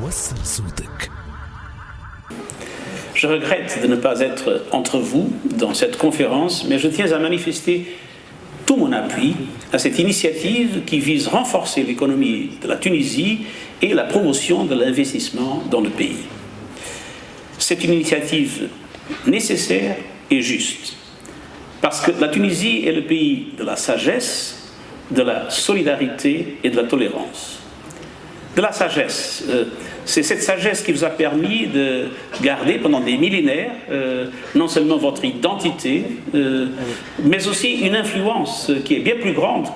وصل صوتك. Je regrette de ne pas être entre vous dans cette conférence, mais je tiens à manifester tout mon appui à cette initiative qui vise à renforcer l'économie de la Tunisie et la promotion de l'investissement dans le pays. C'est une initiative nécessaire et juste, parce que la Tunisie est le pays de la sagesse, de la solidarité et de la tolérance. De la sagesse, c'est cette sagesse qui vous a permis de garder pendant des millénaires non seulement votre identité, mais aussi une influence qui est bien plus grande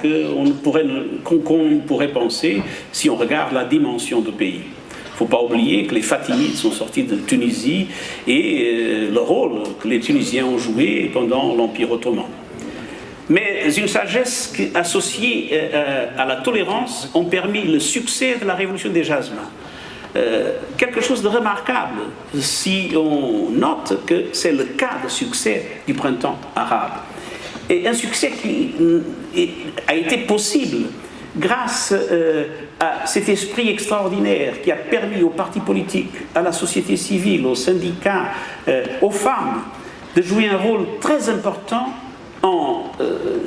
qu'on pourrait penser si on regarde la dimension du pays. Il ne faut pas oublier que les Fatimides sont sortis de Tunisie et le rôle que les Tunisiens ont joué pendant l'Empire ottoman. Mais une sagesse associée à la tolérance ont permis le succès de la révolution des jasmins. Quelque chose de remarquable si on note que c'est le cas de succès du printemps arabe. Et un succès qui a été possible grâce à cet esprit extraordinaire qui a permis aux partis politiques, à la société civile, aux syndicats, aux femmes de jouer un rôle très important en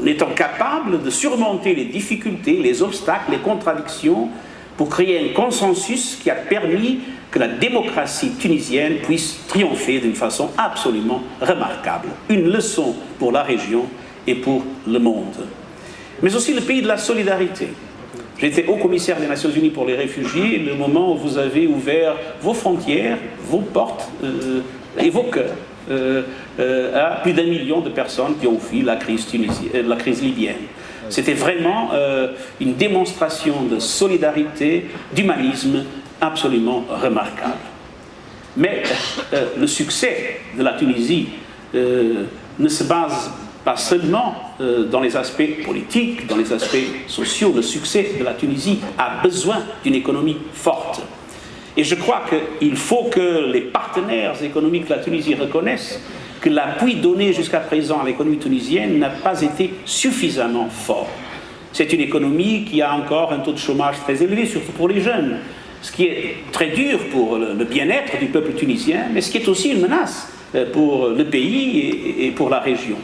étant capables de surmonter les difficultés, les obstacles, les contradictions pour créer un consensus qui a permis que la démocratie tunisienne puisse triompher d'une façon absolument remarquable. Une leçon pour la région et pour le monde. Mais aussi le pays de la solidarité. J'étais haut commissaire des Nations Unies pour les réfugiés, le moment où vous avez ouvert vos frontières, vos portes et vos cœurs à plus d'1 million de personnes qui ont fui la crise libyenne. C'était vraiment une démonstration de solidarité, d'humanisme absolument remarquable. Mais le succès de la Tunisie ne se base pas seulement dans les aspects politiques, dans les aspects sociaux. Le succès de la Tunisie a besoin d'une économie forte. Et je crois qu'il faut que les partenaires économiques de la Tunisie reconnaissent que l'appui donné jusqu'à présent à l'économie tunisienne n'a pas été suffisamment fort. C'est une économie qui a encore un taux de chômage très élevé, surtout pour les jeunes, ce qui est très dur pour le bien-être du peuple tunisien, mais ce qui est aussi une menace pour le pays et pour la région.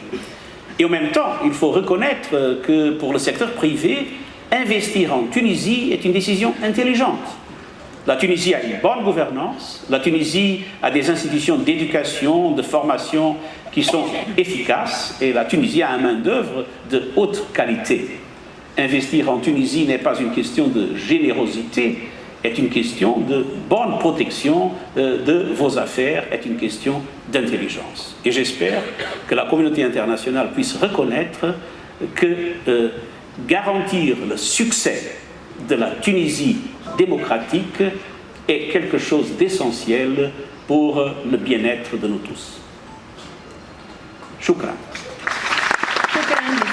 Et en même temps, il faut reconnaître que pour le secteur privé, investir en Tunisie est une décision intelligente. La Tunisie a une bonne gouvernance, la Tunisie a des institutions d'éducation, de formation qui sont efficaces et la Tunisie a une main-d'œuvre de haute qualité. Investir en Tunisie n'est pas une question de générosité, est une question de bonne protection de vos affaires, est une question d'intelligence. Et j'espère que la communauté internationale puisse reconnaître que garantir le succès de la Tunisie démocratique est quelque chose d'essentiel pour le bien-être de nous tous. Shukran.